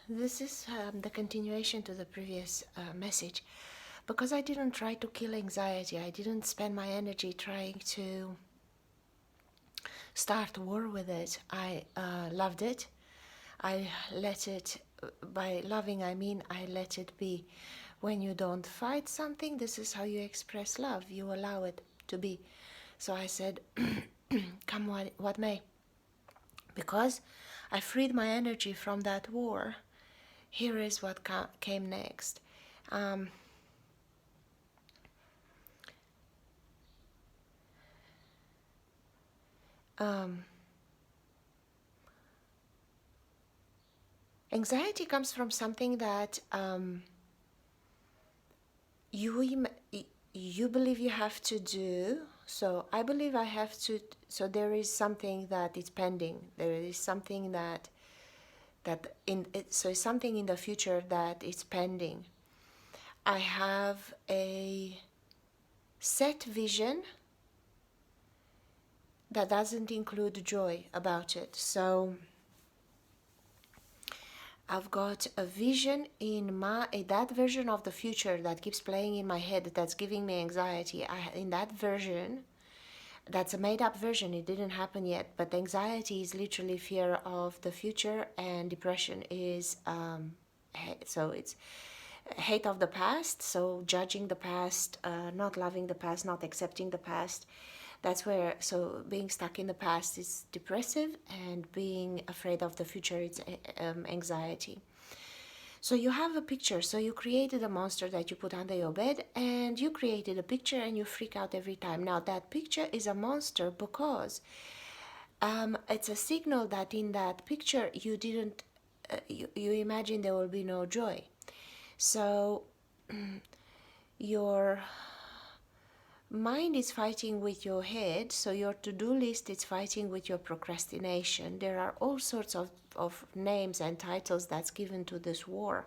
this is the continuation to the previous message. Because I didn't try to kill anxiety, I didn't spend my energy trying to start war with it. I loved it. I let it, by loving I mean I let it be. When you don't fight something, this is how you express love. You allow it to be. So I said, come what may. Because I freed my energy from that war, here is what came next. Um, um, Anxiety comes from something that you you believe you have to do. So I believe I have to. So there is something that is pending. There is something that in it. So it's something in the future that is pending. I have a set vision that doesn't include joy about it. So I've got a vision in that version of the future that keeps playing in my head, that's giving me anxiety. In that version, that's a made-up version, it didn't happen yet, but anxiety is literally fear of the future, and depression is so it's hate of the past, so judging the past, not loving the past, not accepting the past. That's where, so being stuck in the past is depressive, and being afraid of the future, it's anxiety. So you have a picture, so you created a monster that you put under your bed, and you created a picture and you freak out every time. Now that picture is a monster because it's a signal that in that picture you didn't, you imagine there will be no joy. So your mind is fighting with your head, so your to-do list is fighting with your procrastination. There are all sorts of names and titles that's given to this war.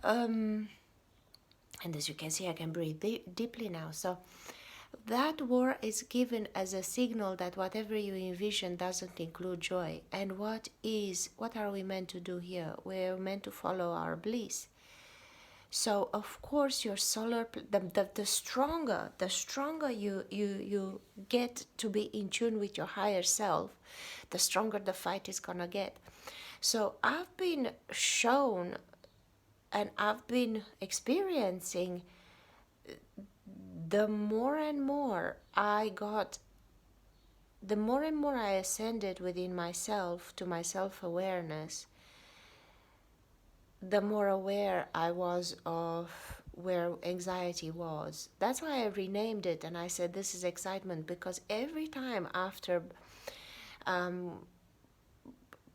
And as you can see, I can breathe deeply now. So that war is given as a signal that whatever you envision doesn't include joy. And what are we meant to do here? We're meant to follow our bliss. So of course your solar, the stronger you get to be in tune with your higher self, the stronger the fight is gonna get. So I've been shown and I've been experiencing, the more and more I got, the more and more I ascended within myself to my self-awareness, the more aware I was of where anxiety was. That's why I renamed it, and I said this is excitement, because every time after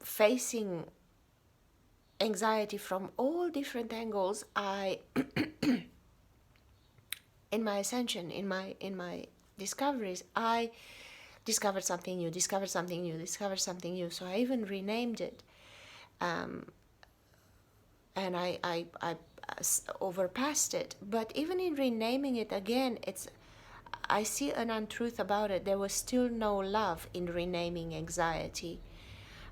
facing anxiety from all different angles, I in my ascension, in my discoveries, I discovered something new, discovered something new, discovered something new. So I even renamed it, and I overpassed it. But even in renaming it again, I see an untruth about it. There was still no love in renaming anxiety.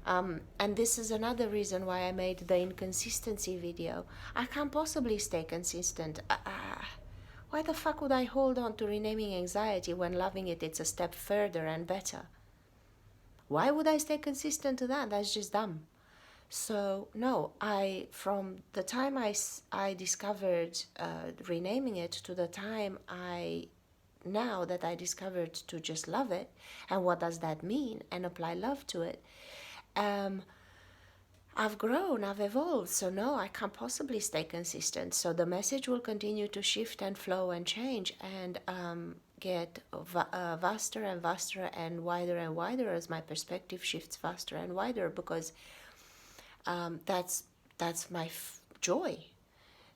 And this is another reason why I made the inconsistency video. I can't possibly stay consistent. Why the fuck would I hold on to renaming anxiety when loving it, it's a step further and better? Why would I stay consistent to that? That's just dumb. So no, from the time I discovered renaming it to the time now that I discovered to just love it, and what does that mean, and apply love to it, I've grown, I've evolved. So no, I can't possibly stay consistent. So the message will continue to shift and flow and change, and get vaster and vaster and wider as my perspective shifts faster and wider, because that's my joy.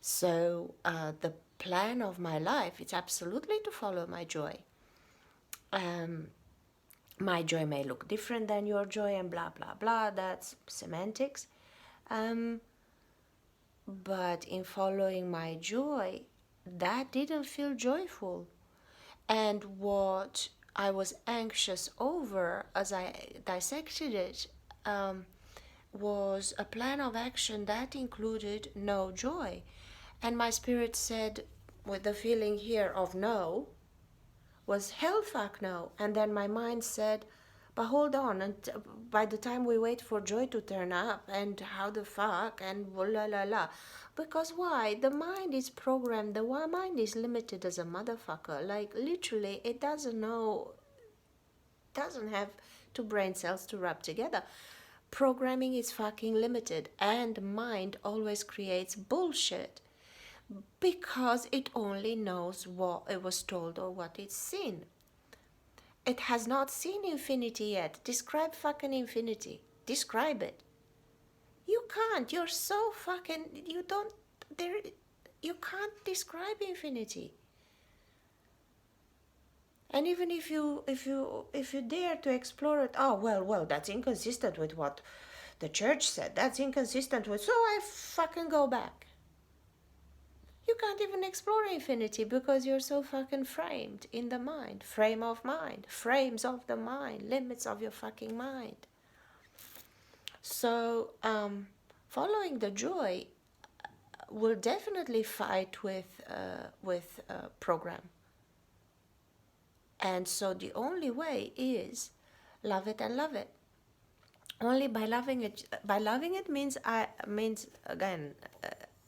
So the plan of my life, it's absolutely to follow my joy. My joy may look different than your joy, and blah blah blah, that's semantics. But in following my joy, that didn't feel joyful. And what I was anxious over, as I dissected it, was a plan of action that included no joy. And my spirit said, with the feeling here of no, was hell fuck no. And then my mind said, but hold on, and by the time we wait for joy to turn up, and how the fuck, and la la la. Because why? The mind is programmed, the mind is limited as a motherfucker. Like, literally, it doesn't know, doesn't have two brain cells to rub together. Programming is fucking limited, and mind always creates bullshit because it only knows what it was told or what it's seen. It has not seen infinity yet. Describe fucking infinity. Describe it. You can't. You're so fucking, you don't, there, you can't describe infinity. And even if you dare to explore it, oh well, that's inconsistent with what the church said. That's inconsistent with, so I fucking go back. You can't even explore infinity because you're so fucking framed in the mind. Frame of mind. Frames of the mind. Limits of your fucking mind. So, following the joy will definitely fight with program. And so the only way is love it and love it. Only by loving it. By loving it means again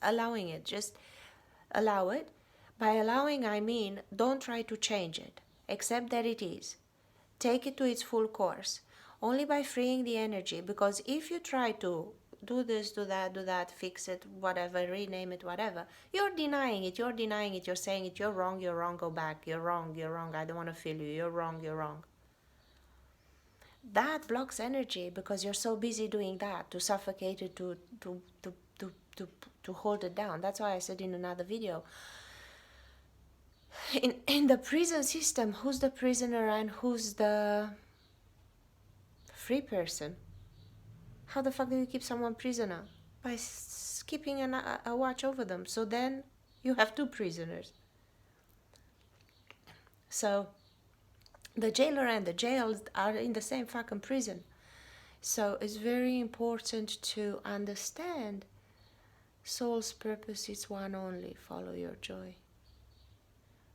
allowing it. Just allow it. By allowing, I mean don't try to change it. Accept that it is. Take it to its full course. Only by freeing the energy. Because if you try to do this, do that, fix it, whatever, rename it, whatever, you're denying it, you're saying it, you're wrong, go back, you're wrong, I don't want to feel you, you're wrong. That blocks energy because you're so busy doing that, to suffocate it, to hold it down. That's why I said in another video, in the prison system, who's the prisoner and who's the free person? How the fuck do you keep someone prisoner? By keeping a watch over them. So then you have two prisoners. So the jailer and the jailed are in the same fucking prison. So it's very important to understand soul's purpose is one only. Follow your joy.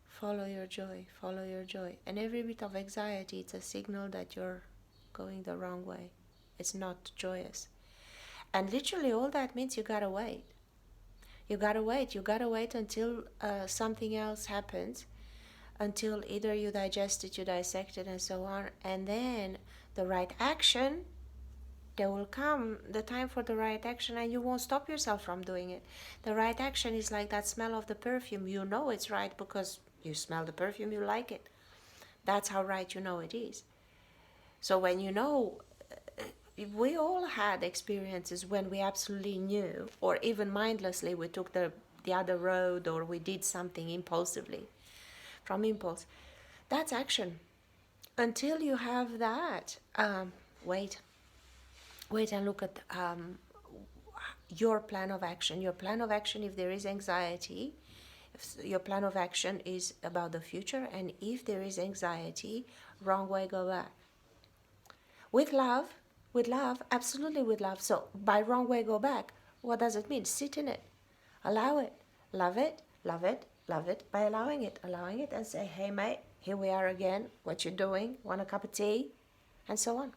Follow your joy. Follow your joy. And every bit of anxiety, it's a signal that you're going the wrong way. It's not joyous. And literally all that means you gotta wait. You gotta wait until something else happens, until either you digest it, you dissect it, and so on. And then the right action, there will come the time for the right action, and you won't stop yourself from doing it. The right action is like that smell of the perfume. You know it's right because you smell the perfume, you like it. That's how right you know it is. So when you know, we all had experiences when we absolutely knew, or even mindlessly we took the other road, or we did something impulsively from impulse. That's action. Until you have that, wait and look at your plan of action. Your plan of action, if there is anxiety, if your plan of action is about the future, and if there is anxiety, wrong way, go back. With love, absolutely with love. So by wrong way, go back, what does it mean? Sit in it, allow it, love it, by allowing it, and say, hey mate, here we are again, what you doing, want a cup of tea, and so on.